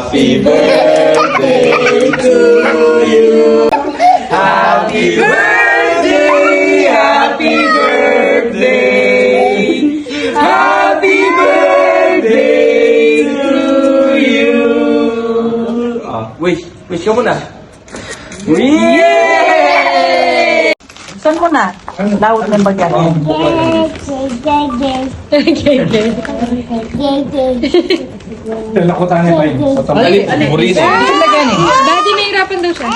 Happy birthday to you. Happy birthday, happy birthday. Happy birthday to you. Wish ka muna. Yay! Saan mo na? Lawot ng bagay. Lakutan niya pa yun. Muri na. Daddy, nahirapan daw siya.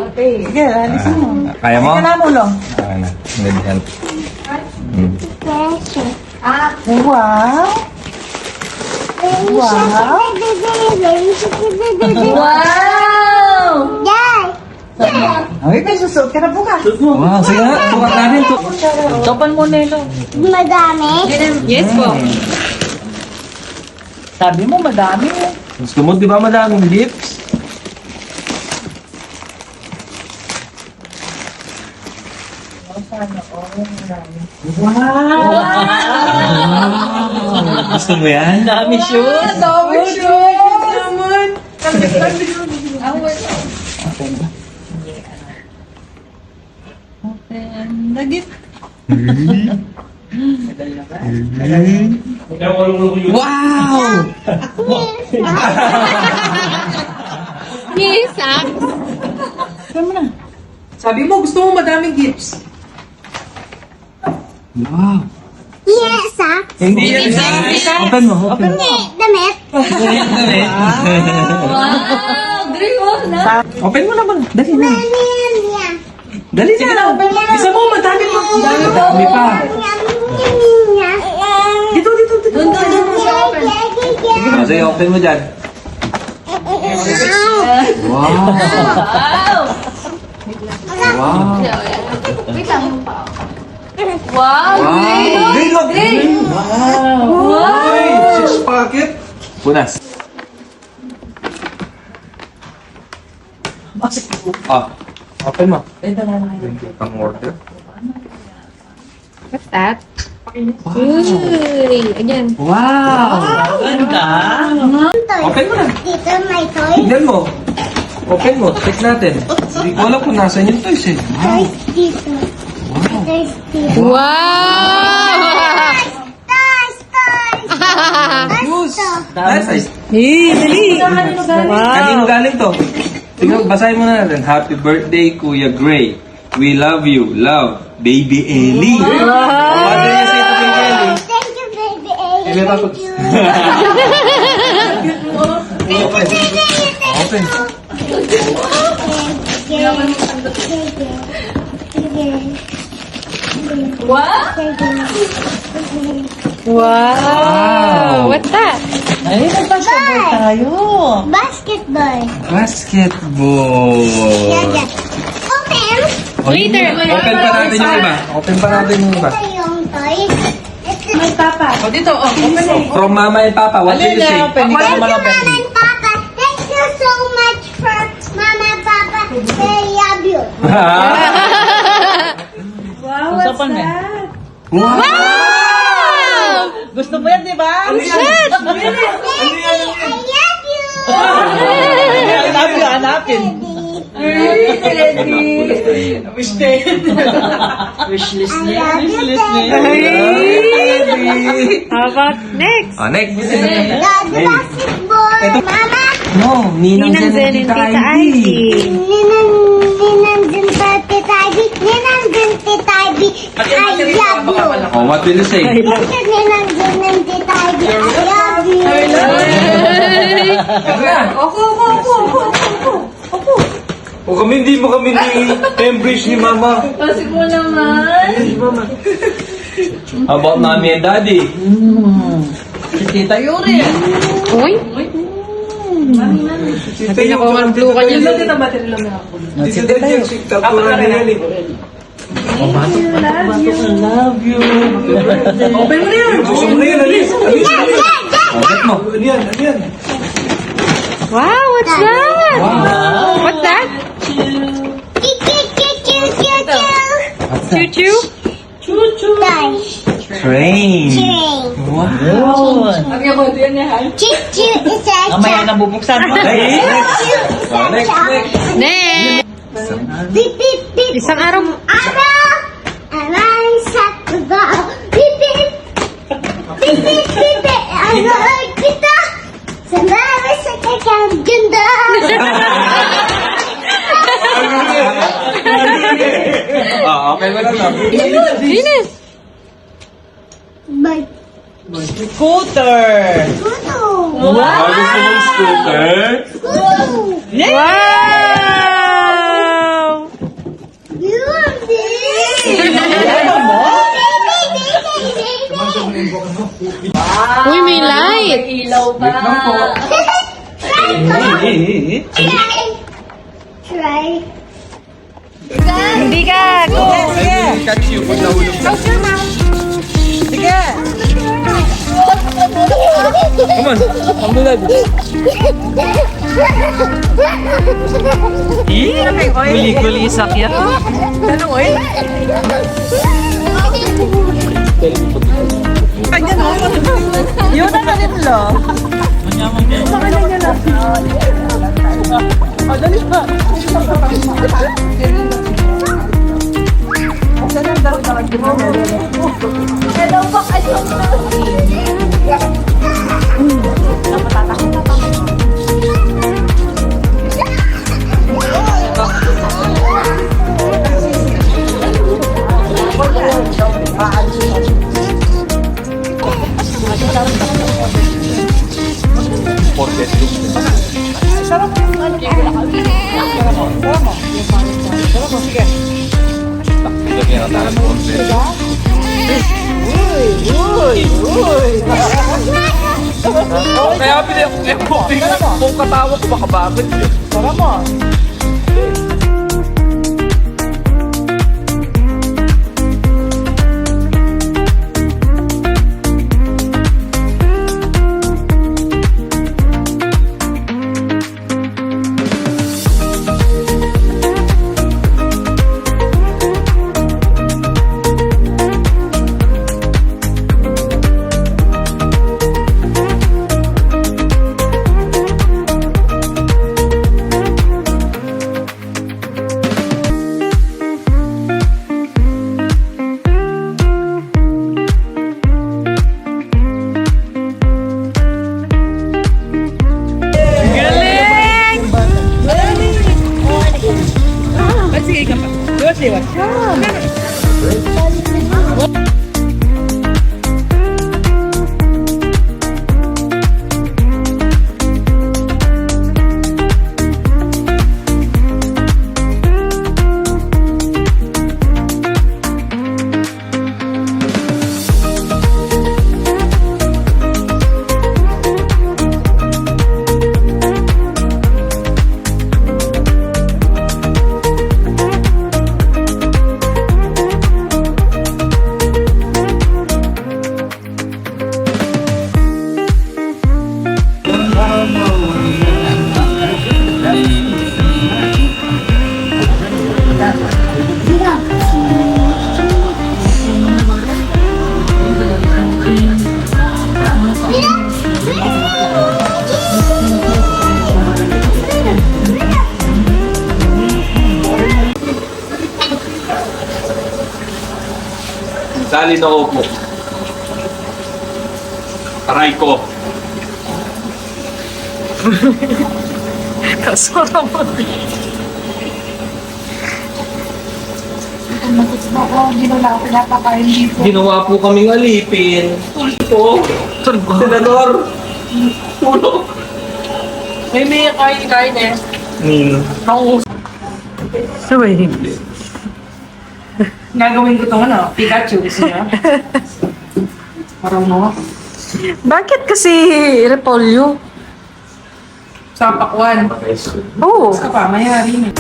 Okay. Sige, alisin mo. Kaya mo? Sige na mo lang. Kaya na. Need help. Wow. Wow. Wow! Ay, may susuot ka na bukas. Wow, sige nga. Bukat natin to. Topan mo, Nelo. Madami. Yes po. Sabi mo, madami. Gusto mo, di ba madaming lips? Gusto mo yan? Dami shoes. Dami shoes naman. Lagi. Wow! Yes, ah. Saan mo na? Sabi mo, gusto mo madaming gifts. Wow! Yes, ah. Hindi yan. Open mo, open mo. Damit. Wow! Great one, na. Open mo naman. Dali na. Niya. Dali na. Isa mo, madami pa. Dami pa. Niya. Dito. Doon mo siya open. Sige, open mo dyan. Wow! Wow! Wow! Wait lang. Wow! Wow! Green look! Wow! Six packet! Punas. Open mo. Pang order. What's that? Uy! Again. Wow! Ganda. Open mo na. Dito may toy. Tignan mo. Open mo. Check natin. Hindi ko alam kung nasan yung toys eh. Wow! Dito. Toys dito. Wow! Toys. Nice. Wow. Kanino galing to? Tingnan, basahin mo na natin. Happy birthday, Kuya Gray. We love you. Love, Baby Ellie. What do you say to Baby Ellie? Thank you, baby A. Ellie, tapos. Open. Wow! What's that? Ay, nagpasyabay tayo. Basketball. Basketball. Yaga. Open. Later. Open pa natin yung iba. Open pa natin yung iba. Ito yung toys. May papa. O, dito. O, open mo. From Mama and Papa, what did you say? Open. Thank you, Mama and Papa. Thank you so much for Mama and Papa. They love you. Wow, what's that? Wow! Gusto mo yan, di ba? Shit! I love you. Hanapin, hanapin. Wishlist I niya. love you, Wishlist niya. How about next? Next. God, basketball. Mama. No, Ninang Ninang Zen and Tita Ivy. Ninang din pa, Tita Ivy. Ninang din, Tita Ivy. I love you. Oh, what will you say? Ninang din and Tita Ivy. I love you. O kami, hindi mo kami ni-embrace ni Mama. Pasig mo naman. How about Mommy and Daddy? Si Tita Yuri. Uy! Sabi na ko ang blue ka niya. Ilan din ang battery lang na ako. Si Tita Yuri. Love you. Open mo na yan. Gusto mo na yun, alis. Get mo. Wow! What's that? What's that? Choo-choo? Train. Yun. Chichu isa Mamaya na bubuksan mo. Next! Oh, next, next! Next! Beep, beep, beep. Isang araw. Araw! Aray sa tuba. Beep, beep. Beep, beep, beep, beep. Aray kita. Sandali sa kakang ganda. Oh, okay mo lang na. Linis! Bye. Scooter. Gusto. Oh, gusto mong scooter? Gusto. Wow! Yun, Ano mo? Uy, may light! Try. Hindi ka! I will catch you pag nahulog ka. Sige. Come on, alhamdulillah. Guli-guli sakyan. Ano oy? Kanya no. Yun na rin lo. Kaya kung katawa ko baka bakit yun. Tara mo. Dali na upo. Aray ko. Kasama mo. Ginawa po kaming alipin. Tulpo. Senador. Tulo. May kain eh. Sabay. Gagawin ko itong ano, Pikachu. Gusto niya? Parang mo. Bakit kasi repolyo? Sa pakwan. Oo. Ka pa, mayari na.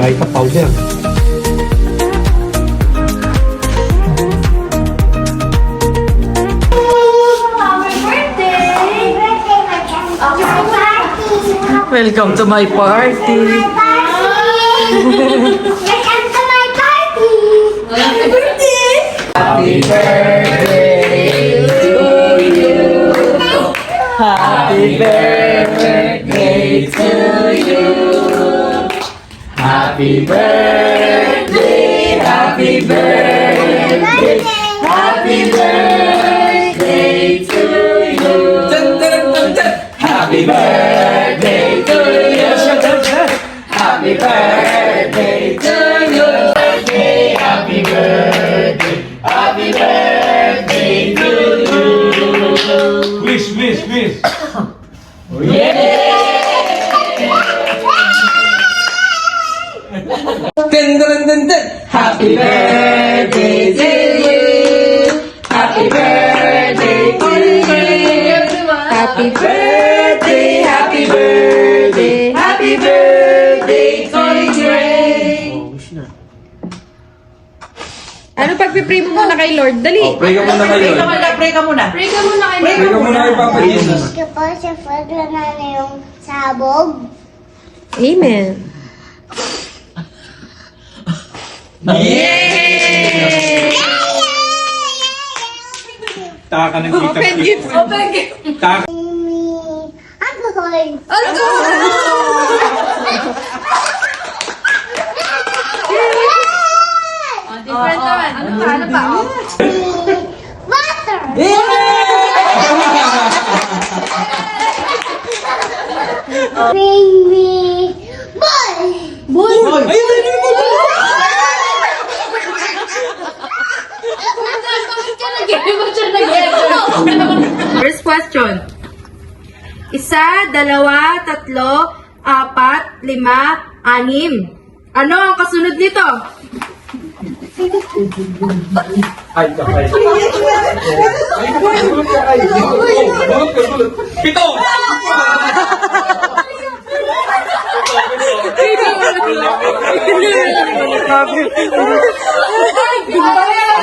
Ay, ka-powder. Happy birthday! Happy birthday, my Welcome to my party. Welcome to my party. Happy birthday to you. Happy birthday to you. Happy birthday, happy birthday, happy birthday to you. Happy birthday to you. Happy birthday to you. Happy birthday, happy birthday to you. Wish. Happy birthday to you. Happy birthday to you. Happy birthday, happy birthday, happy birthday to you. Ano pagpipray mo muna kay Lord? Dali. Pray ka muna kayo. Pray ka muna. Pray ka muna kay Pray ka muna kay Papa Jesus. Thank you po sa pagdala na yung sabog. Amen. Taka ng kita. Open gift. Open gift. Taka. Alcohol. Different naman. Ano pa? Water. Bring me boy. First question. 1, 2, 3, 4, 5, 6. Ano ang kasunod nito? Pito!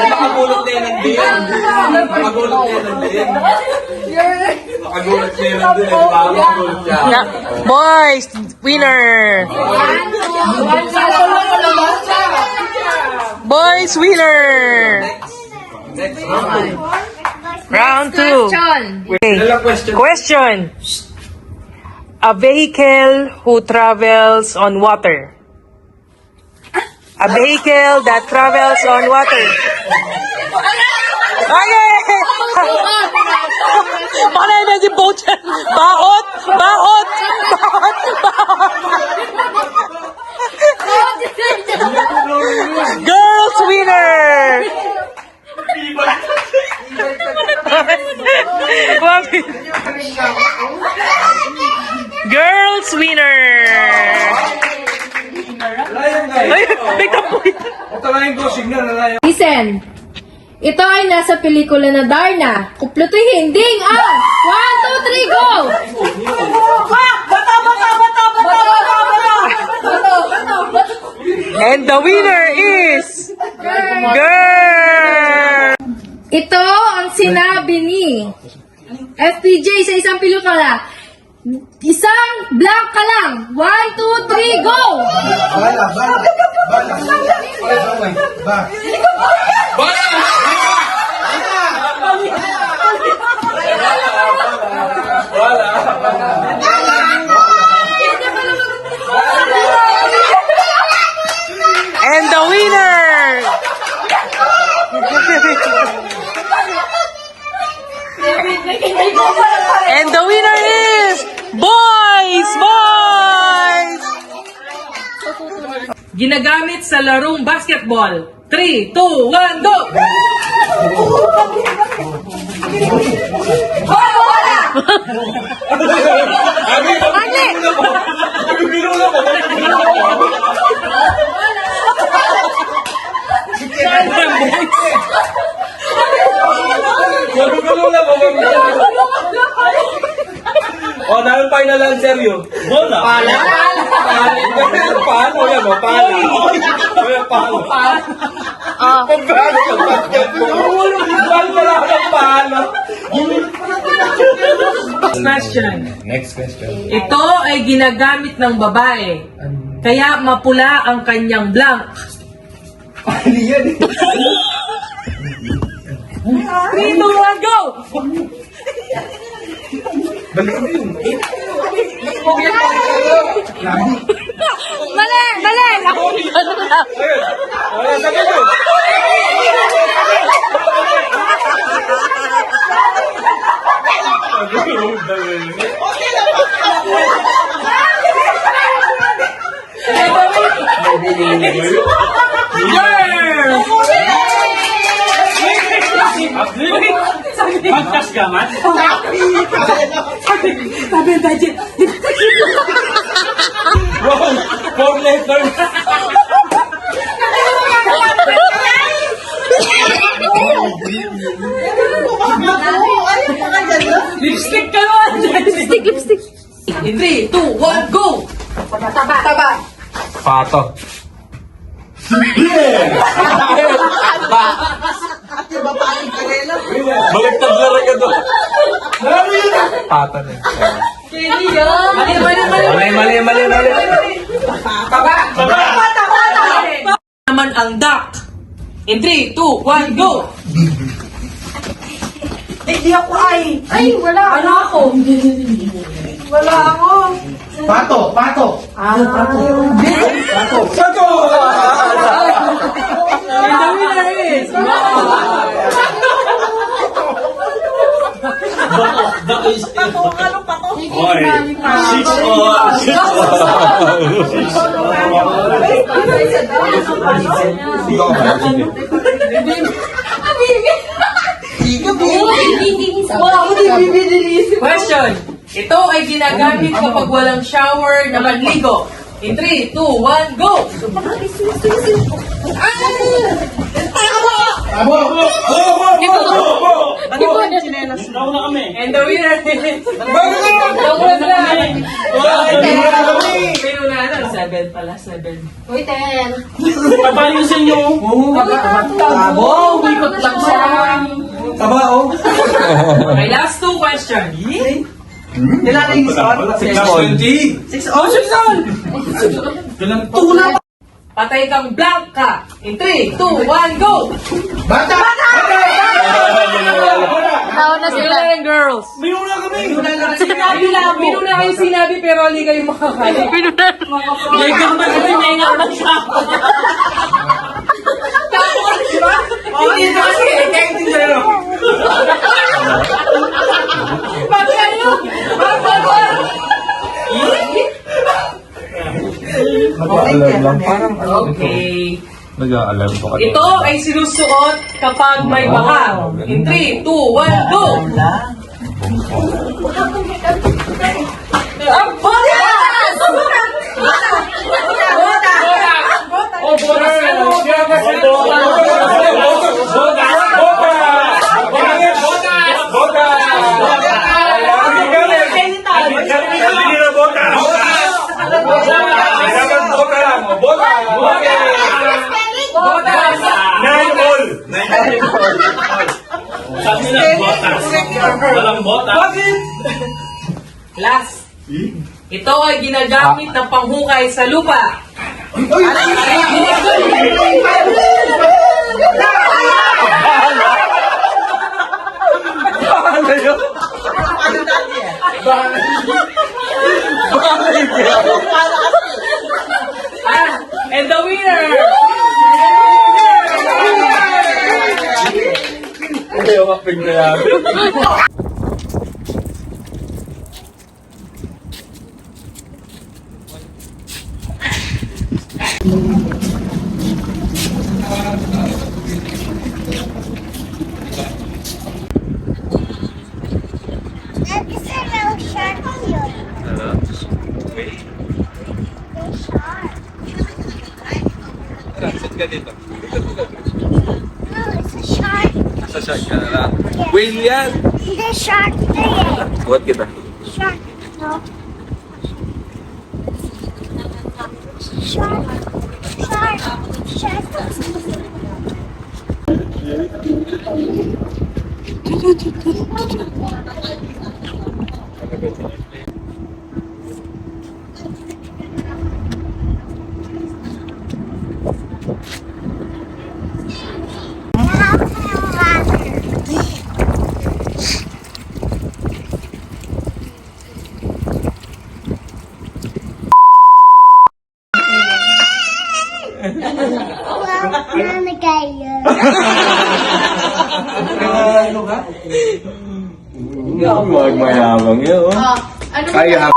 Nakagulot na yan ng din. Nakagulot na yan ng din. Nakagulot na yan ng din. Nakagulot niya. Boys, winner! Boys, winner! Round 2. Question. Ilang question? Question. A vehicle who travels on water. A vehicle that travels on water. Okay! Baka na yung boat yan. Baot! Baot! Baot! Baot! Girls winner! Girls winner! Layan guys. Ay, may kapoy. Ito lang yung signal na layan. Listen. Ito ay nasa pelikula na Darna. Kuplutuhin. Ding ang! 1, 2, 3, go! And the winner is... Girl! Ito ang sinabi ni FPJ sa isang pelikula. Isang blank ka lang. 1, 2, 3, go! And the winner! And the winner is... Boys! Boys! Ginagamit sa larong basketball. 3, 2, 1, go! O, naroon final answer yun. Bola. Pala. Paano yan, o? Pala. Pala. Pala. Pala. Pala. Question. Next question. Ito ay ginagamit ng babae. Kaya mapula ang kanyang blank. Ano yan? 3, 2, 1, go! Balik mo yun. Mali! Mali! Wala, sabi ko. Podcast ka man? Sabi ang budget. Wrong! 4 letters! Lipstick ka naman! Lipstick, lipstick. 3, 2, 1, go! Taba. Pato. Baliktad na rin ka doon. Pato na. Mali. Naman ang duck. In 3, 2, 1, go! Ay, wala. Ano ako? Wala ako. Pato. And the winner is... Question. Ito ay ginagamit kapag walang shower na manligo. In 3, 2, 1, go! And the winner is... Pero na, 7 pala, 7. Uy, 10. Papayusin nyo. Tabo, wikot lang siya. Taba, oh. Okay, last 2 questions. Nilalagay yung score? 620. 6 all? 6 all! Patay kang blank ka. In 3, 2, 1, go! Bata! Nauna sila. Sila girls. Sinabi lang. Bino na kayo sinabi pero hindi kayo makakali. Ikaw na kasi may nga na siya. Hindi na kasi, hindi na. Ba't kayo? Nag-aalarm lang. Parang Okay. nag-aalarm ko kanina. Ito ay sinusuot kapag may baha. In 3, 2, 1, go! Ang botas! Oh, botas! Ano? Last. Ito ay ginagamit ng panghukay sa lupa. And the winner! Ayaw kapig na yan. It's a little shark here. Little shark. Saan ka dito? No, it's a shark. Sa shark ka na lang. Whale yan! The shark there. Buhat kita. Shark. No. Shark. Shark. Shark. Mama kayo. Ano ka? Magmayabang yun. Oh, ano ba? Kaya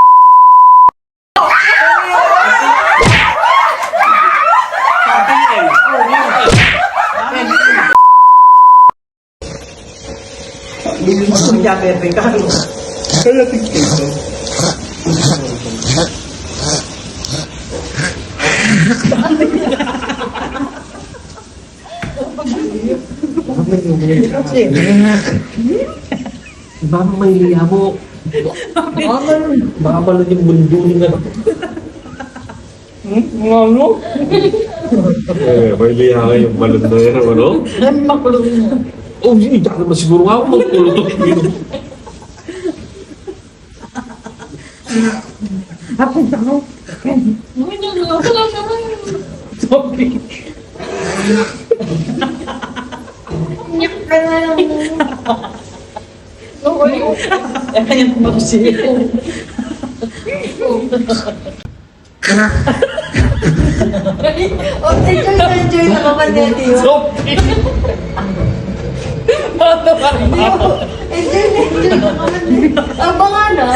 Gusto niya perfect. Baka may liyabo. Baka balon yung mundo niya. Ano? May liha nga yung balon na yan, ano? Oh, hindi ka naman siguro nga ako magpulutok. Enjoy na kapatid yun. Enjoy na kapatid. Abangan na.